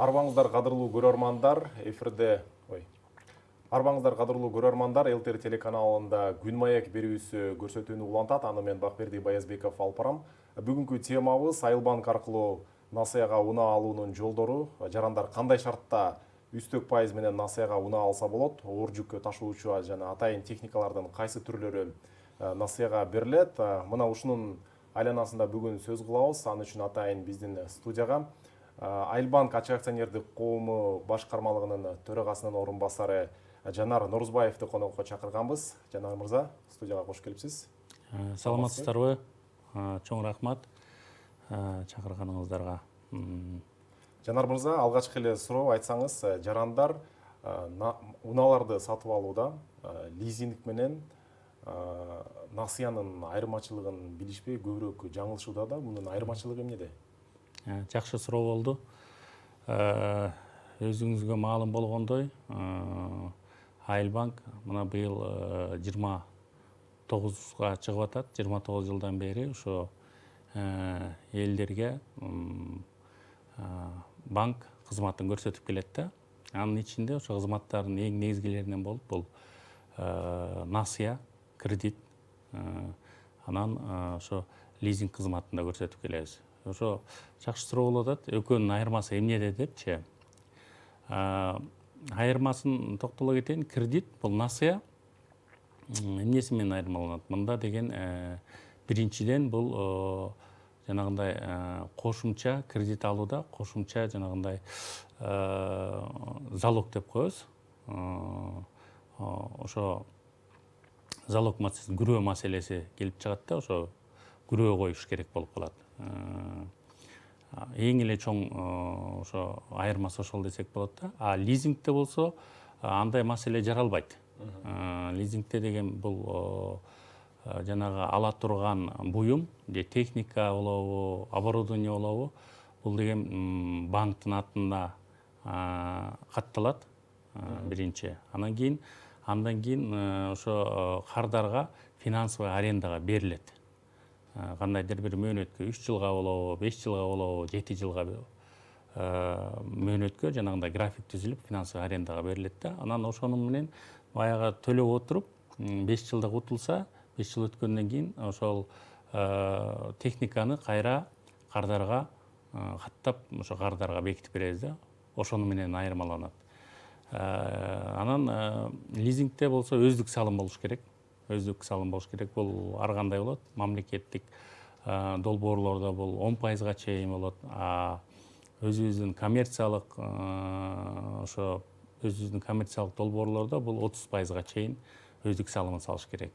Арбаңыздар кадырлуу көрөрмандар, эфирде Арбаңыздар кадырлуу көрөрмандар, ЛТР телеканалында Күн маек берүүсү көрсөтүүнү улантат. Аны мен Бакберди Баязбеков алып барам. Бүгүнкү темабыз Айылбанк аркылуу насыяга унаа алуунун жолдору. Жарандар кандай шартта үстөк пайыз менен насыяга унаа алса болот? Оор жүккө ташуучу жана атайын техникалардын кайсы түрлөрү насыяга берилет? Мына ушунун айланасында бүгүн сөз кылабыз. Аны үчүн атайын биздин студияга Айылбанк ачык акционердик коому башкармалыгынын төрагасынын орун басары Жанар Нурузбаевди конокко чакырганбыз. Жанар мырза, студияга кош келипсиз. Саламатсыздарбы? Чоң рахмат чакырганыңыздарга. Жанар мырза, алгачкы эле суроо айтсаңыз, жарандар унааларды сатып алууда лизинг менен насыянын айырмачылыгын билишпей көбүрөөк жаңылышууда да. Мунун айырмачылыгы эмнеде? Жакшы суроо болду. Өзүңүзгө маалым болгондой, Айылбанк мына быйыл 29га чыгып атат. 29 жылдан бери ошо элдерге банк кызматын көрсөтүп келет да. Анын ичинде ошо кызматтардын эң негизгилеринен болуп бул насыя, кредит, анан ошо лизинг кызматын да көрсөтүп келебиз. Ошо жакшы суроо болуп атат. Экөөнүн айырмасы эмнеде депчи. Айырмасын токтоло кетейин. Кредит бул насыя эмнеси менен айырмаланат? Мында деген биринчиден бул жанагындай кошумча кредит алууда кошумча жанагындай залог деп коебуз. Ошо залог маселеси, күрөө маселеси келип чыгат да, ошо күрөө коюш керек болуп калат. Эң эле чоң ошо айырмасы ошол десек болот да. Лизингте болсо андай маселе жаралбайт. Лизингте деген бул жанагы ала турган буюм, же техника болобу, оборудование болобу, бул деген банктын атына катталат биринчи. Андан кийин ошо кардарга финансовый арендага берилет. Кандайдыр бир мөөнөткө 3 жылга болобу, 5 жылга болобу, 7 жылга мөөнөткө жанагындай график түзүлүп финансовый арендага берилет да. Анан ошонун менен баягы төлөп отуруп 5 жылда утулса, 5 жыл өткөндөн кийин ошол техниканы кайра кардарга каттап, ошо кардарга бекитип беребиз да. Ошону менен айырмаланат. Анан лизингте болсо өздүк салым болуш керек. Өздүк салым болуш керек. Бул ар кандай болот. Мамлекеттик долбоорлордо бул 10%га чейин болот. Өзүбүздүн коммерциялык ошо өзүбүздүн коммерциялык долбоорлордо бул 30%га чейин өздүк салымын салыш керек.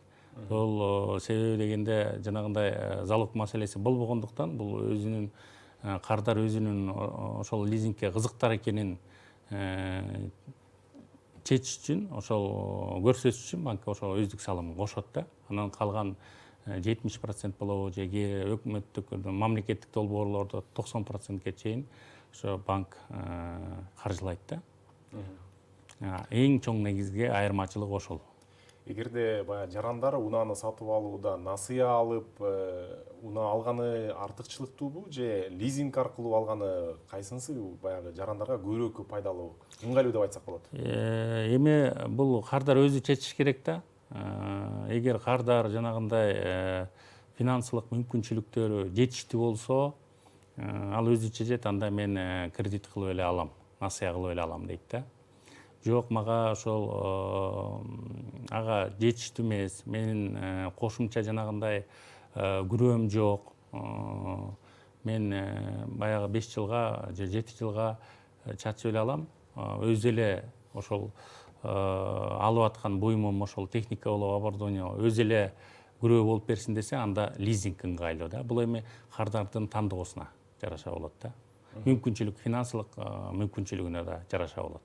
Бул себеби дегенде жанагындай залог маселеси болбогондуктан бул өзүнүн кардар өзүнүн ошол лизингке кызыктар экенин чечиш үчүн, ошол көрсөтүш үчүн банк ошо өздүк салымын кошот да. Анан калган 70% болобу, же өкмөттүк, мамлекеттик долбоорлордо 90%ке чейин ошо банк каржылайт да. Эң чоң негизги айырмачылык ошол. Эгерде баягы жарандар унааны сатып алууда насыя алып, унаа алганы артыкчылыктуубу же лизинг аркылуу алганы кайсынысы баягы жарандарга көбүрөөк пайдалуу, ыңгайлуу деп айтсак болот? Эми бул кардар өзү чечиш керек да. Эгер кардар жанагындай финансылык мүмкүнчүлүктөрү жетиштүү болсо, ал өзү чечет, анда мен кредит кылып эле алам, насыя кылып эле алам дейт да. Жок, мага ошол ага жетиштүү эмес, менин кошумча жанагындай күрөөм жок, мен баягы 5 жылга же 7 жылга чачып эле алам, өзү эле ошол алып аткан буюмум ошол техника болобу, оборудование өзү эле күрөө болуп берсин десе, анда лизинг ыңгайлуу да. Бул эми кардардын тандоосуна жараша болот да. Мүмкүнчүлүк, финансылык мүмкүнчүлүгүнө да жараша болот.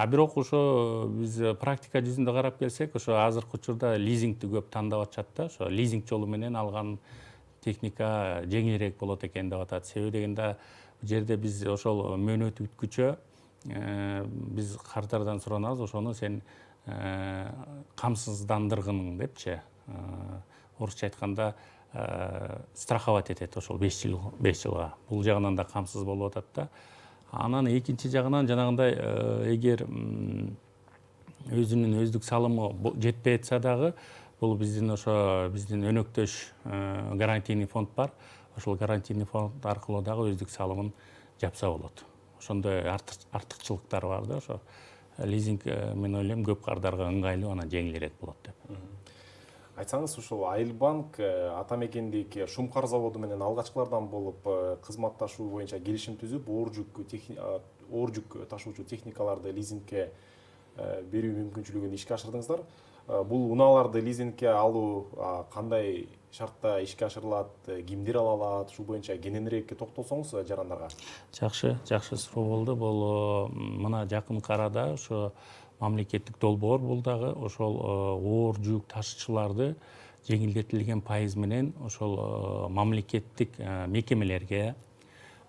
Бирок ошо биз практика жүзүндө карап келсек, ошо азыркы учурда лизингти көп тандап атышат да. Ошо лизинг жолу менен алган техника жеңилирээк болот экен деп атат. Себеби дегенде бул жерде биз ошол мөөнөт бүткүчө биз кардардан суранабыз, ошону сен камсыздандыргын депчи. Орусча айтканда страховать этет ошол 5 жылга. Бул жагынан да камсыз болуп атат да. Анан экинчи жагынан жанагындай эгер өзүнүн өздүк салымы жетпей атса дагы, бул биздин өнөктөш гарантийный фонд бар. Ошол гарантийный фонд аркылуу дагы өздүк салымын жапса болот. Ошондой артыкчылыктары бар да, ошо лизинг мен ойлойм көп кардарга ыңгайлуу, анан жеңилирээк болот деп. Айтсаңыз, ушул Айылбанк ата мекендеги Шумкар заводу менен алгачкылардан болуп кызматташуу боюнча келишим түзүп, оор жүк ташуучу техникаларды лизингке берүү мүмкүнчүлүгүн ишке ашырдыңыздар. Бул унааларды лизингке алуу кандай шартта ишке ашырылат, кимдер ала алат, ушул боюнча кененирээк токтолсоңуз жарандарга. Жакшы суроо болду. Бул мына жакынкы арада ошо мамлекеттик долбоор бул дагы ошол оор жүк ташуучуларды жеңилдетилген пайыз менен ошол мамлекеттик мекемелерге,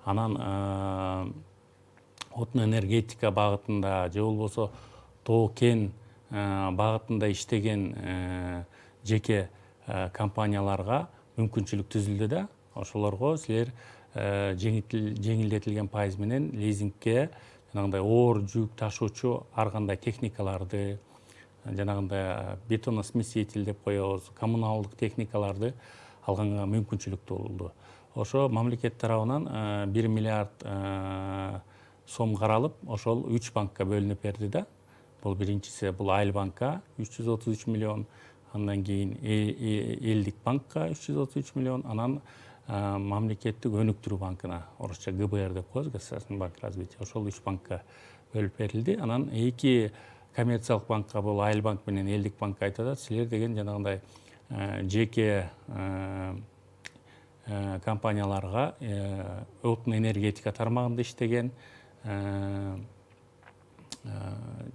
анан отун энергетика багытында же болбосо тоо кен багытында иштеген жеке компанияларга мүмкүнчүлүк түзүлдү да. Ошолорго силер жеңилдетилген пайыз менен лизингке жанагындай оор жүк ташуучу ар кандай техникаларды, жанагындай бетоносмеситель деп коебуз, коммуналдык техникаларды алганга мүмкүнчүлүк болду. Ошо мамлекет тарабынан 1 миллиард сом каралып, ошол 3 банкка бөлүнүп берди да. Бул биринчиси бул Айылбанкка 333 миллион, андан кийин Элдик банкка 333 миллион, анан мамлекеттик өнүктүрүү банкына, орусча ГБР деп коебуз, Государственный банк развития, ошол 3 банкка бөлүп берилди. Анан 2 коммерциялык банкка, бул Айылбанк менен Элдик банкка айтып атат, силер деген жанагындай жеке компанияларга отун энергетика тармагында иштеген,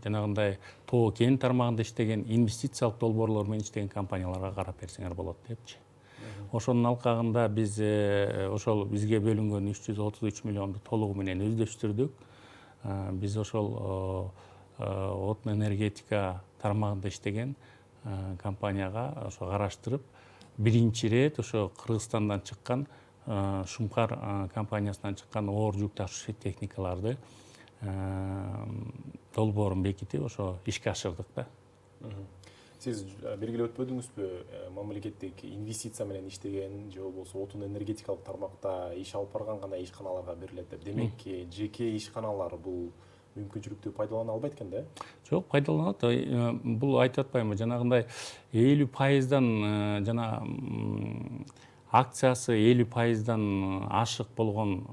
жанагындай тоо кен тармагында иштеген, инвестициялык долбоорлор менен иштеген компанияларга карап берсеңер болот депчи. Ошонун алкагында биз ошол бизге бөлүнгөн 333 миллионду толугу менен өздөштүрдүк. Биз ошол отун энергетика тармагында иштеген компанияга ошо караштырып, биринчи рет ошо Кыргызстандан чыккан, Шумкар компаниясынан чыккан оор жүк ташуучу техникаларды долбоорун бекитип, ошо ишке ашырдык да. Сиз белгилеп өтпөдүңүзбү, мамлекеттик инвестиция менен иштеген же болбосо отун энергетикалык тармакта иш алып барган гана ишканаларга берилет деп. Демек, жеке ишканалар бул мүмкүнчүлүктү пайдалана албайт экен да? Жок, пайдаланат. Бул айтып атпаймынбы, жанагындай 50%дан жана акциясы 50%дан ашык болгон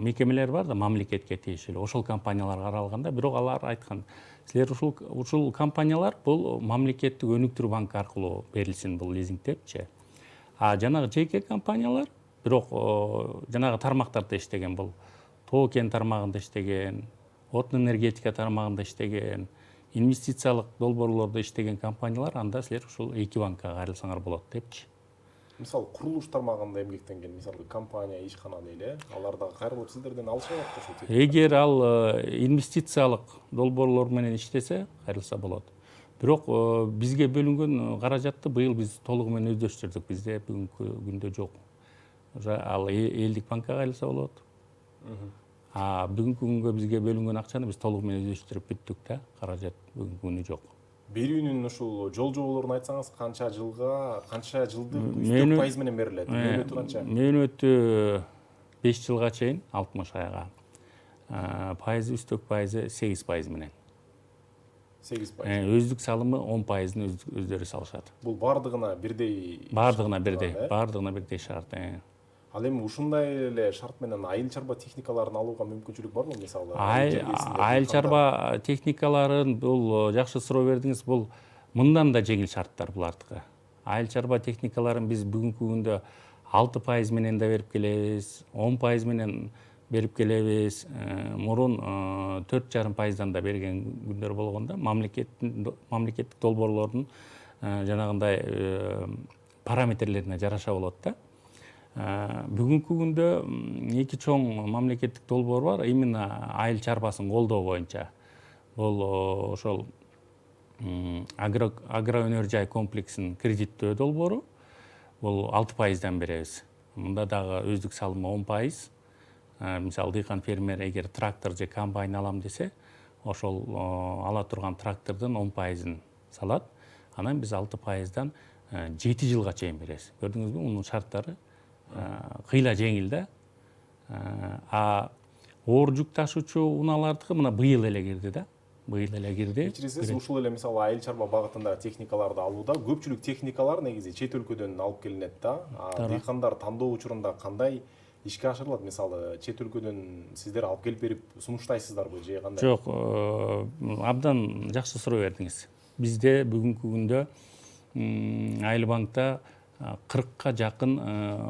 мекемелер бар да, мамлекетке тиешелүү. Ошол компаниялар каралганда, бирок алар айткан, силер ушул компаниялар бул мамлекеттик өнүктүрүү банкы аркылуу берилсин бул лизинг депчи. Жанагы жеке компаниялар, бирок жанагы тармактарда иштеген, бул тоо кен тармагында иштеген, отун энергетика тармагында иштеген, инвестициялык долбоорлордо иштеген компаниялар, анда силер ушул 2 банкка кайрылсаңар болот депчи. Мисалы, курулуш тармагында эмгектенген, мисалы, компания, ишкана дейли, алар дагы кайрылып сиздерден алышат ошо. Эгер ал инвестициялык долбоорлор менен иштесе, кайрылса болот. Бирок бизге бөлүнгөн каражатты быйыл биз толугу менен өздөштүрдүк. Бизде бүгүнкү күндө жок. Ал Элдик банкка кайрылса болот. Бүгүнкү күнгө бизге бөлүнгөн акчаны биз толугу менен өздөштүрүп бүттүк да, каражат бүгүнкү күнү жок. Берүүнүн ушул жол жоболорун айтсаңыз, канча жылдык үстөк пайыз менен берилет? Мөөнөтү канча? Мөөнөтү 5 жылга чейин 60 айга. Пайызы, үстөк пайызы 8% менен. 8%. Өздүк салымы 10%-ын өздөрү салышат. Бул бардыгына бирдей? Бардыгына бирдей шарт. Ал эми ушундай эле шарт менен айыл чарба техникаларын алууга мүмкүнчүлүк барбы, мисалы? Айыл чарба техникаларын, бул жакшы суроо бердиңиз, бул мындан да жеңил шарттар булардыкы. Айыл чарба техникаларын биз бүгүнкү күндө 6% менен да берип келебиз, 10% менен берип келебиз. Мурун 4,5%дан да берген күндөр болгондо мамлекеттик долбоорлордун жанагындай параметрлерине жараша болот да. Бүгүнкү күндө 2 чоң мамлекеттик долбоор бар, именно айыл чарбасын колдоо боюнча. Бул ошол агроөнөр жай комплексин кредиттөө долбоору, бул 6%дан беребиз. Мында дагы өздүк салымы 10%, мисалы дыйкан фермер эгер трактор же комбайн алам десе, ошол ала турган трактордун 10%-ын салат. Анан биз 6%-дан 7 жылга чейин беребиз. Көрдүңүзбү, мунун шарттары кыйла жеңил да. Оор жүк ташуучу унаалардыкы мына быйыл эле кирди да. Быйыл эле кирди. Кечирисиз, ушул эле мисалы айыл чарба багытында техникаларды алууда көпчүлүк техникалар негизи чет өлкөдөн алып келинет да. Дыйкандар тандоо учурунда кандай ишке ашырылат? Мисалы чет өлкөдөн сиздер алып келип берип сунуштайсыздарбы же кандай? Жок, абдан жакшы суроо бердиңиз. Бизде бүгүнкү күндө Айыл банкта 40-ка жакын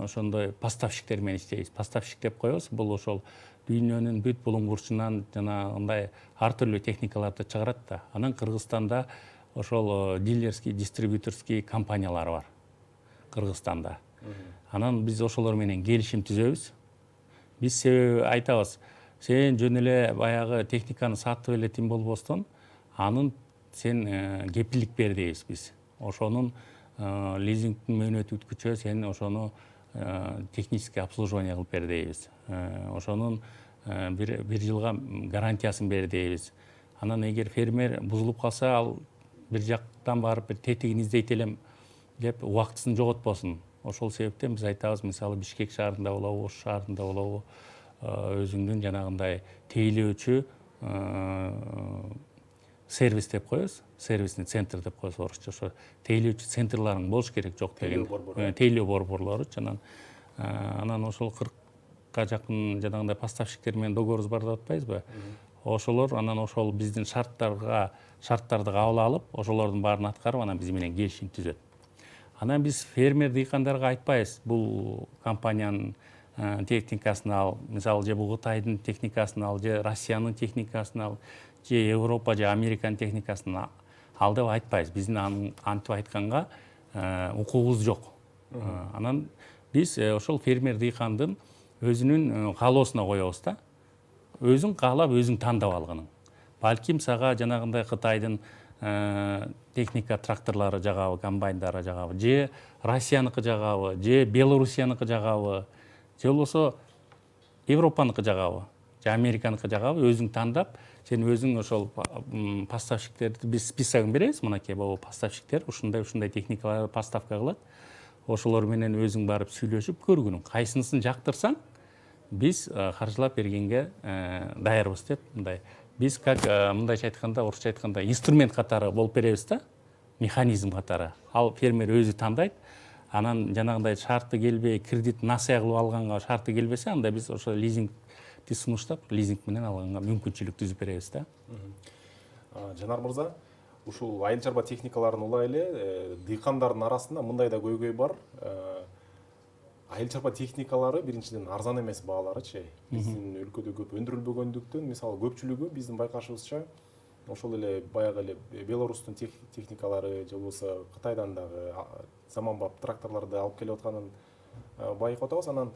ошондой поставщиктер менен иштейбиз. Поставщик деп коебуз. Бул ошол дүйнөнүн бүт булуңгурчунан жанагындай ар түрлүү техникаларды чыгарат да. Анан Кыргызстанда ошол дилерский, дистрибьюторский компаниялар бар. Кыргызстанда. Анан биз ошолор менен келишим түзөбүз. Биз себеби айтабыз, сен жөн эле баягы техниканы сатып эле тим болбостон, анын сен кепилдик бер дейбиз биз. Ошонун лизингдин мөөнөт бүткүчө сен ошону технический обслуживание кылып бер дейбиз. Ошонун бир жылга гарантиясын бер дейбиз. Анан эгер фермер бузулуп калса, ал бир жактан барып бир тетигин издейт элем деп убактысын жоготпосун. Ошол себептен биз айтабыз, мисалы Бишкек шаарында болобу, Ош шаарында болобу, өзүңдүн жанагындай тейлөөчү сервис деп коебуз, сервисный центр деп коебуз орусча. Ошо тейлөөчү центрларың болуш керек, жок деген тейлөө борборлору. Анан ошол 40-ка жакын жанагындай поставщиктер менен договорубуз бар деп атпайбызбы? Ошолор анан ошол биздин шарттарды кабыл алып, ошолордун баарын аткарып, анан биз менен келишим түзөт. Анан биз фермер дыйкандарга айтпайбыз, бул компаниянын техникасын ал, мисалы же бул Кытайдын техникасын ал, же Россиянын техникасын ал, же Европа же Американын техникасын ал деп айтпайбыз. Биздин антип айтканга укугубуз жок. Анан биз ошол фермер дыйкандын өзүнүн каалоосуна коебуз да. Өзүң каалап, өзүң тандап алгының. Балким сага жанагындай Кытайдын техника тракторлары жагабы, комбайндары жагабы, же Россияныкы жагабы, же Белоруссияныкы жагабы, же болбосо Европаныкы жагабы, же Американыкы жагабы, өзүң тандап, сен өзүң ошол поставщиктерди биз списогун беребиз, мынакей могу поставщиктер ушундай техникаларды поставка кылат. Ошолор менен өзүң барып сүйлөшүп көргүнүң. Кайсынысын жактырсаң, биз каржылап бергенге даярбыз деп мындай. Биз как мындайча айтканда, орусча айтканда инструмент катары болуп беребиз да, механизм катары. Ал фермер өзү тандайт. Анан жанагындай шарты келбей, кредит насыя кылып алганга шарты келбесе, анда биз ошо лизингди сунуштап, лизинг менен алганга мүмкүнчүлүк түзүп беребиз да. Жанар мырза, ушул айыл чарба техникаларын улай эле дыйкандардын арасында мындай да көйгөй бар. Айыл чарба техникалары биринчиден арзан эмес бааларычы. Биздин өлкөдө көп өндүрүлбөгөндүктөн, мисалы көпчүлүгү биздин байкашыбызча ошол эле баягы эле Беларустун техникалары же болбосо Кытайдан дагы заманбап тракторлорду алып келип атканын байкап атабыз. Анан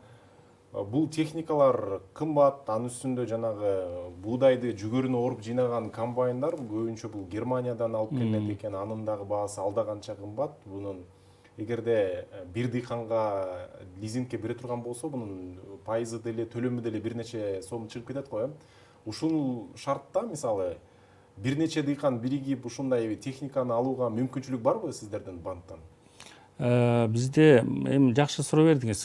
бул техникалар кымбат, анын үстүндө жанагы буудайды жүгөрүнө оруп жыйнаган комбайндар көбүнчө бул Германиядан алып келинет экен. Анын дагы баасы алда канча кымбат. Бунун эгерде бир дыйканга лизингке бере турган болсо, бунун пайызы деле, төлөмү деле бир нече сом чыгып кетет го. Ушул шартта мисалы бир нече дыйкан биригип ушундай техниканы алууга мүмкүнчүлүк барбы сиздердин банктан? Бизде эми жакшы суроо бердиңиз.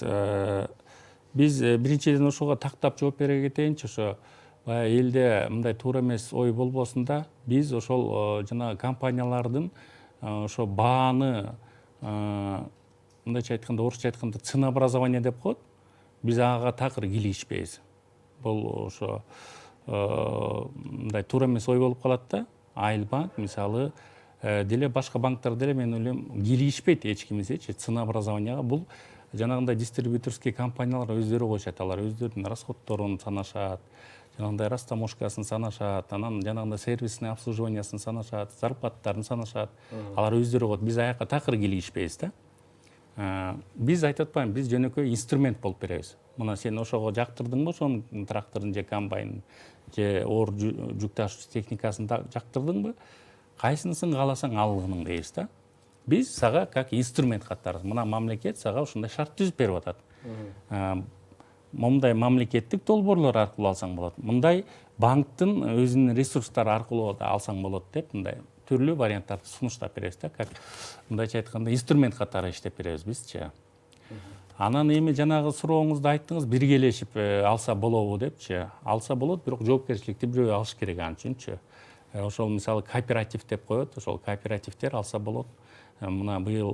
Биз биринчиден ошого тактап жооп бере кетейинчи. Ошо баягы элде мындай туура эмес ой болбосун да, биз ошол жана компаниялардын ошо бааны мындайча айтканда, орусча айтканда ценообразование деп коет. Биз ага такыр кийлигишпейбиз. Бул ошо мындай туура эмес ой болуп калат да. Айыл банк мисалы деле башка банктар деле мен ойлойм кийлигишпейт эч кимисечи ценообразованияга. Бул жанагындай дистрибьюторский компаниялар өздөрү коюшат. Алар өздөрүнүн расходторун санашат, жанагындай растаможкасын санашат, анан жанагындай сервисный обслуживаниясын санашат, зарплаталарын санашат. Алар өздөрү коет. Биз аяка такыр кийлигишпейбиз да. Биз айтып атпайбы, биз жөнөкөй инструмент болуп беребиз. Мына сен ошого жактырдыңбы, ошонун тракторун же комбайнын же оор жүк ташуучу техникасын жактырдыңбы, кайсынысын кааласаң алгының дейбиз да. Биз сага как инструмент катары, мына мамлекет сага ушундай шарт түзүп берип атат. мындай мамлекеттик долбоорлор аркылуу алсаң болот, мындай банктын өзүнүн ресурстары аркылуу да алсаң болот деп мындай түрлүү варианттарды сунуштап беребиз да, как мындайча айтканда инструмент катары иштеп беребиз бизчи. Анан эми жанагы сурооңузду айттыңыз, биргелешип алса болобу депчи. Алса болот, бирок жоопкерчиликти бирөө алыш керек ал үчүнчү. Ошол мисалы кооператив деп коет, ошол кооперативдер алса болот. Мына быйыл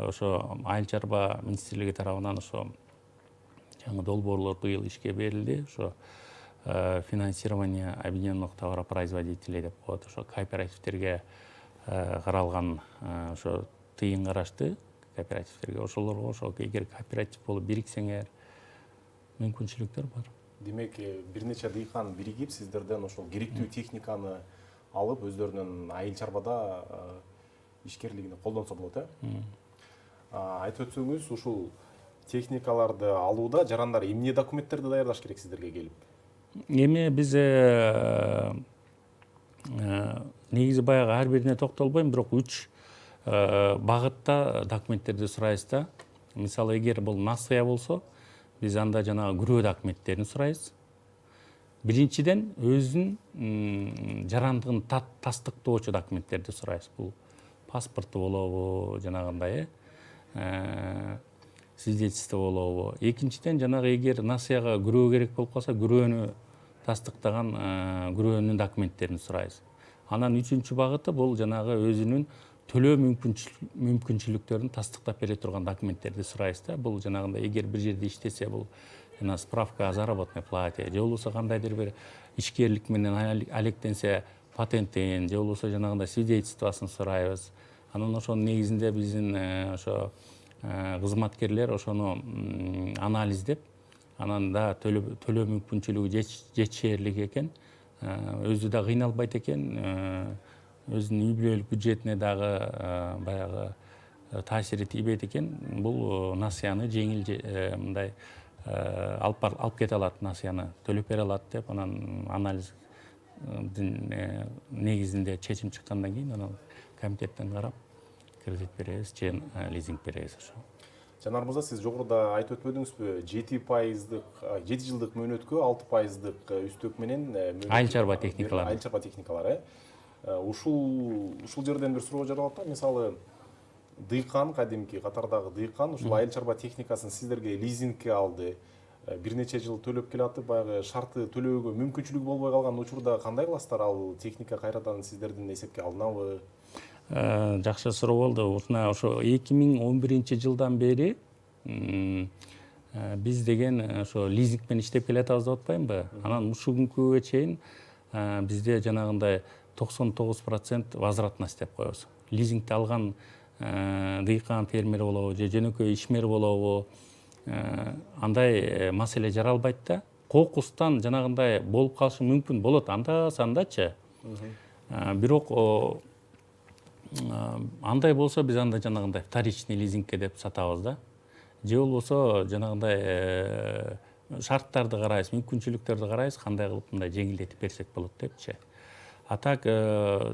ошо Айыл чарба министрлиги тарабынан ошо жаңы долбоорлор быйыл ишке берилди. Ошо финансирование объединенных товаропроизводителей деп коет. Ошо кооперативтерге каралган ошо тыйын карашты кооперативтерге, ошолорго ошо эгер кооператив болуп бириксеңер мүмкүнчүлүктөр бар. Демек, бир нече дыйкан биригип, сиздерден ошол керектүү техниканы алып, өздөрүнүн айыл чарбада ишкерлигине колдонсо болот, айтып өтсөңүз, ушул техникаларды алууда жарандар эмне документтерди даярдаш керек сиздерге келип? Эми биз негизи баягы ар бирине токтолбойм, бирок 3 багытта документтерди сурайбыз да. Мисалы, эгер бул насыя болсо, биз анда жанагы күрөө документтерин сурайбыз. Биринчиден өзүнүн жарандыгын тастыктоочу документтерди сурайбыз. Бул паспорту болобу, жанагындай свидетельство болобу. Экинчиден жанагы эгер насыяга күрөө керек болуп калса, күрөөнү тастыктаган күрөөнүн документтерин сурайбыз. Анан үчүнчү багыты бул жанагы өзүнүн төлөө мүмкүнчүлүктөрүн тастыктап бере турган документтерди сурайбыз да. Бул жанагындай эгер бир жерде иштесе, бул жана справка о заработной плате, же болбосо кандайдыр бир ишкерлик менен алектенсе патентин, же болбосо жанагындай свидетельствосын сурайбыз. Анан ошонун негизинде биздин ошо кызматкерлер ошону анализдеп, анан да төлөө мүмкүнчүлүгү жетишерлик экен, өзү да кыйналбайт экен, өзүнүн үй бүлөлүк бюджетине дагы баягы таасири тийбейт экен, бул насыяны жеңил мындай алып кете алат, насыяны төлөп бере алат деп, анан анализдин негизинде чечим чыккандан кийин анан комитеттен карап кредит беребиз же лизинг беребиз. Ошо Жанар мырза, сиз жогоруда айтып өтпөдүңүзбү, 7 жылдык мөөнөткө 6% үстөк менен айыл чарба техникалары. Айыл чарба техникалары. Ушул жерден бир суроо жаралат да, мисалы, дыйкан, кадимки катардагы дыйкан ушул айыл чарба техникасын сиздерге лизингке алды. Бир нече жыл төлөп келатып, баягы шартты төлөөгө мүмкүнчүлүгү болбой калган учурда кандай кыласыздар? Ал техника кайрадан сиздердин эсепке алынабы? Жакшы суроо болду. Ошо 2011 жылдан бери биз деген ошо лизинг менен иштеп келатабыз деп атпаймынбы? Анан ушул күнгө чейин бизде жанагындай 99% возвратность деп коебуз. Лизингди алган дыйкан, фермер болобу же жөнөкөй ишмер болобу, андай маселе жаралбайт да. Кокустан жанагындай болуп калышы мүмкүн болот анда-сандачы. Бирок андай болсо биз анда жанагындай вторичный лизингке деп сатабыз да. Же болбосо жанагындай шарттарды карайбыз, мүмкүнчүлүктөрдү карайбыз, кандай кылып мындай жеңилдетип берсек болот депчи. А так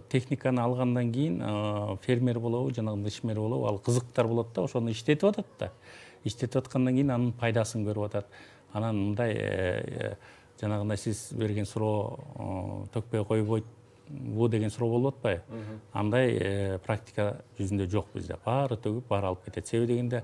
техниканы алгандан кийин фермер болобу, жанагындай ишмер болобу, ал кызыктар болот да, ошону иштетип атат да. Иштетип аткандан кийин анын пайдасын көрүп атат. Анан мындай жанагындай сиз берген суроо төкпөй койбойбу деген суроо болуп атпайбы? Андай практика жүзүндө жок бизде. Баары төгүп, баары алып кетет. Себеби дегенде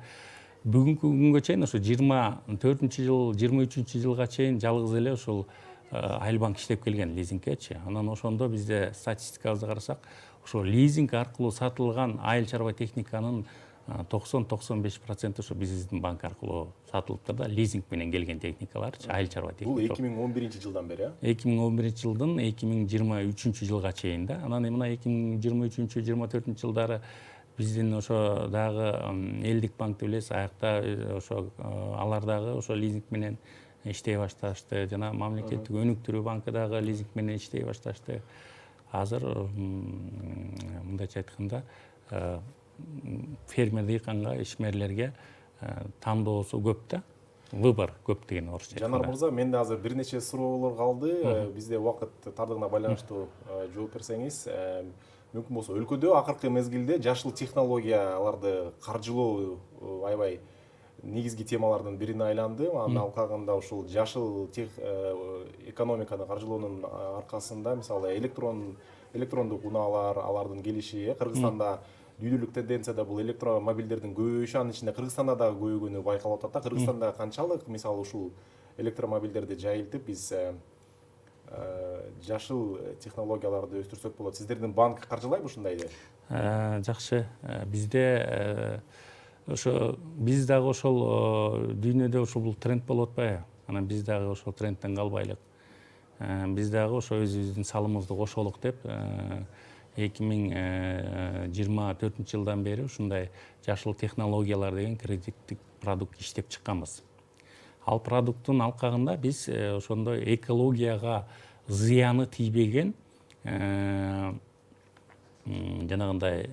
бүгүнкү күнгө чейин ошо 24-жыл, 23-жылга чейин жалгыз эле ушул Айылбанк иштеп келген лизингкечи. Анан ошондо бизде статистикабызды карасак, ошо лизинг аркылуу сатылган айыл чарба техниканын 90-95% ошо биздин банк аркылуу сатылыптыр да, лизинг менен келген техникаларчы, айыл чарба техника. Бул 2011 жылдан бери, 2011 жылдын 2023 жылга чейин да. Анан мына 2023-24 жылдары биздин ошо дагы элдик банкты билесиз, аякта ошо алар дагы ошо лизинг менен иштей башташты. Жана мамлекеттик өнүктүрүү банкы дагы лизинг менен иштей башташты. Азыр мындайча айтканда фермер дыйканга, ишмерлерге тандоосу көп да. Выбор көп деген орусча. Жанар мырза, менде азыр бир нече суроолор калды. Бизде убакыт тардыгына байланыштуу жооп берсеңиз, мүмкүн болсо өлкөдө акыркы мезгилде жашыл технологияларды каржылоо аябай негизги темалардын бирине айланды. Анын алкагында ушул жашыл экономиканы каржылоонун аркасында мисалы электрондук унаалар, алардын келиши, Кыргызстанда дүйнөлүк тенденцияда бул электромобилдердин көбөйүшү, анын ичинде Кыргызстанда дагы көбөйгөнү байкалып атат да. Кыргызстанда канчалык мисалы ушул электромобилдерди жайылтып биз жашыл технологияларды өстүрсөк болот? Сиздердин банк каржылайбы ушундайды? Жакшы. Бизде ошо биз дагы ошол дүйнөдө ошол бул тренд болуп атпайбы? Анан биз дагы ошол трендтен калбайлык. Биз дагы ошо өзүбүздүн салымыбызды кошолук деп 2024 жылдан бери ушундай жашыл технологиялар деген кредиттик продукт иштеп чыкканбыз. Ал продукттун алкагында биз ошондой экологияга зыяны тийбеген жанагындай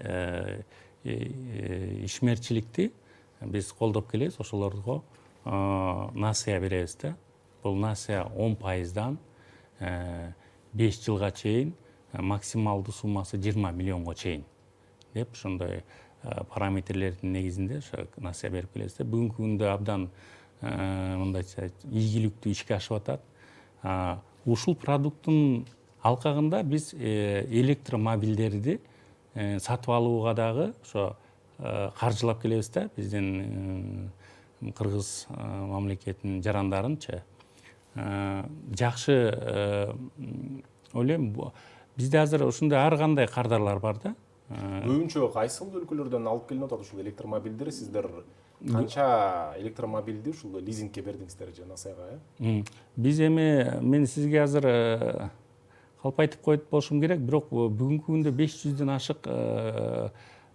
ишмерчиликти биз колдоп келебиз. Ошолорго насыя беребиз да. Бул насыя 10%дан 5 жылга чейин максималдуу суммасы 20 миллионго чейин деп ошондой параметрлердин негизинде ошо насыя берип келебиз да. Бүгүнкү күндө абдан мындайча ийгиликтүү ишке ашып атат. Ушул продукттун алкагында биз электромобилдерди сатып алууга дагы ошо каржылап келебиз да. Биздин Кыргыз мамлекетинин жарандарынчы жакшы ойлойм. Бизде азыр ушундай ар кандай кардарлар бар да. Көбүнчө кайсыл өлкөлөрдөн алып келинип атат ушул электромобилдер? Сиздер канча электромобилди ушул лизингке бердиңиздер же насаяга? Биз мен сизге азыр калп айтып коет болушум керек, бирок бүгүнкү күндө 500дөн ашык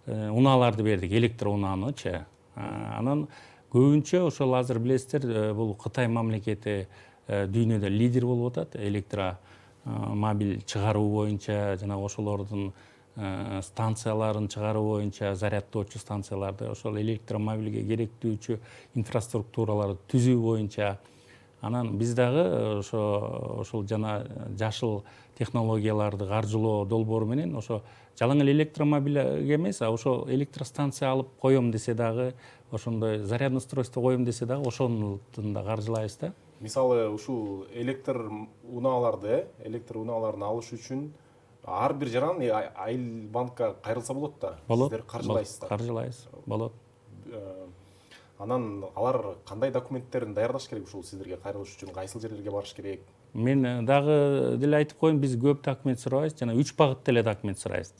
унааларды бердик, электр унаанычы. Анан көбүнчө ошол азыр билесиздер, бул Кытай мамлекети дүйнөдө лидер болуп атат электромобиль чыгаруу боюнча, жана ошолордун станцияларын чыгаруу боюнча, зарядтоочу станцияларды, ошол электромобилге керектүүчү инфраструктураларды түзүү боюнча. Анан биз дагы ошол жана жашыл технологияларды каржылоо долбоору менен ошо жалаң эле электромобилге эмес, ошо электростанция алып коем десе дагы, ошондой зарядный устройство коем десе дагы ошону да каржылайбыз да. Мисалы ушул электр унааларын алыш үчүн ар бир жаран айыл банкка кайрылса болот да. Сиздер каржылайсыздар. Каржылайбыз. Болот. Анан алар кандай документтерин даярдаш керек ушул сиздерге кайрылыш үчүн? Кайсыл жерлерге барыш керек? Мен дагы деле айтып коеюн, биз көп документ сурабайбыз, жана 3 багытта эле документ сурайбыз.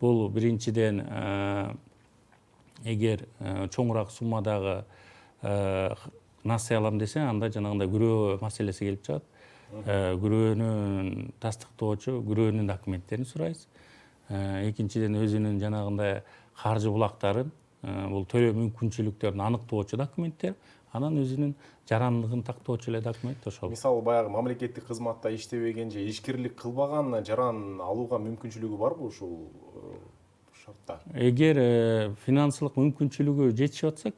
Бул биринчиден эгер чоңураак суммадагы насыя алам десе, анда жанагындай күрөө маселеси келип чыгат. Күрөөнүн тастыктоочу күрөөнүн документтерин сурайбыз. Экинчиден өзүнүн жанагындай каржы булактарын, бул төлөө мүмкүнчүлүктөрүн аныктоочу документтер, анан өзүнүн жарандыгын тактоочу эле документ ошол. Мисалы баягы мамлекеттик кызматта иштебеген же ишкерлик кылбаган жаран алууга мүмкүнчүлүгү барбы ушул шартта? Эгер финансылык мүмкүнчүлүгү жетишип атса,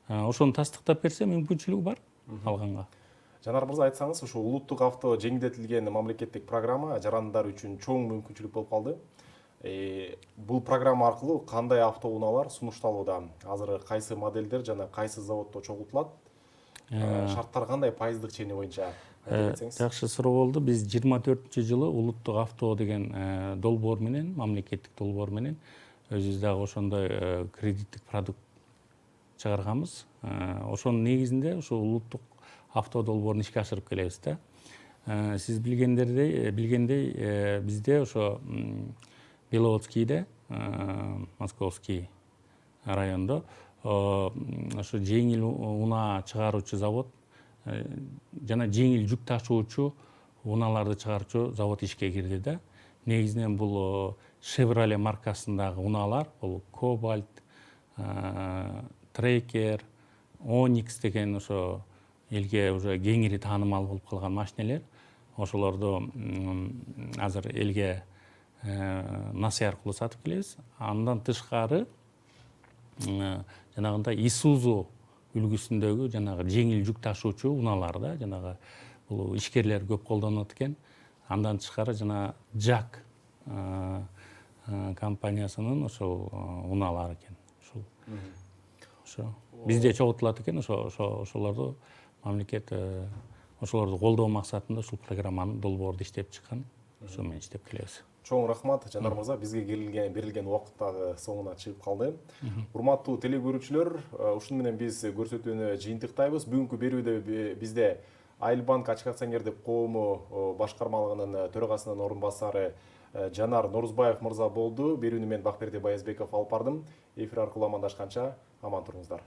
ошону тастыктап берсе мүмкүнчүлүгү бар алганга. Жанар мырза, айтсаңыз, ушул улуттук авто жеңилдетилген мамлекеттик программа жарандар үчүн чоң мүмкүнчүлүк болуп калды. Бул программа аркылуу кандай автоунаалар сунушталууда? Азыр кайсы модельдер жана кайсы заводдо чогултулат? Шарттар кандай, пайыздык чени боюнча айтып кетсеңиз? Жакшы суроо болду. Биз 24-жылы улуттук авто деген долбоор менен, мамлекеттик долбоор менен өзүбүз дагы ошондой кредиттик продукт чыгарганбыз. Ошонун негизинде ошо улуттук авто долбоорун ишке ашырып келебиз да. Сиз билгендей бизде ошо Беловодскийде, Московский райондо ошо жеңил унаа чыгаруучу завод жана жеңил жүк ташуучу унааларды чыгаруучу завод ишке кирди да. Негизинен бул Chevrolet маркасындагы унаалар, бул Cobalt, Tracker, Onyx деген ошо элге уже кеңири таанымал болуп калган машинелер. Ошолорду азыр элге насыя аркылуу сатып келебиз. Андан тышкары жанагындай Isuzu үлгүсүндөгү жанагы жеңил жүк ташуучу унаалар да, жанагы бул ишкерлер көп колдонот экен. Андан тышкары жана JAC компаниясынын ошол унаалары экен. Ушул. ошо бизде чогултулат экен, ошолорду мамлекет ошолорду колдоо максатында ушул программанын долбоорду иштеп чыккан. Ошо менен иштеп келебиз. Чоң рахмат Жанар мырза, бизге берилген убакыт дагы соңуна чыгып калды. Урматтуу телекөрүүчүлөр, ушуну менен биз көрсөтүүнү жыйынтыктайбыз. Бүгүнкү берүүдө бизде Айылбанк ачык акционердик коому башкармалыгынын төрагасынын орун басары Жанар Норузбаев мырза болду. Берүүнү мен Бакберди Баязбеков алып бардым. Эфир аркылуу амандашканча аман туруңуздар.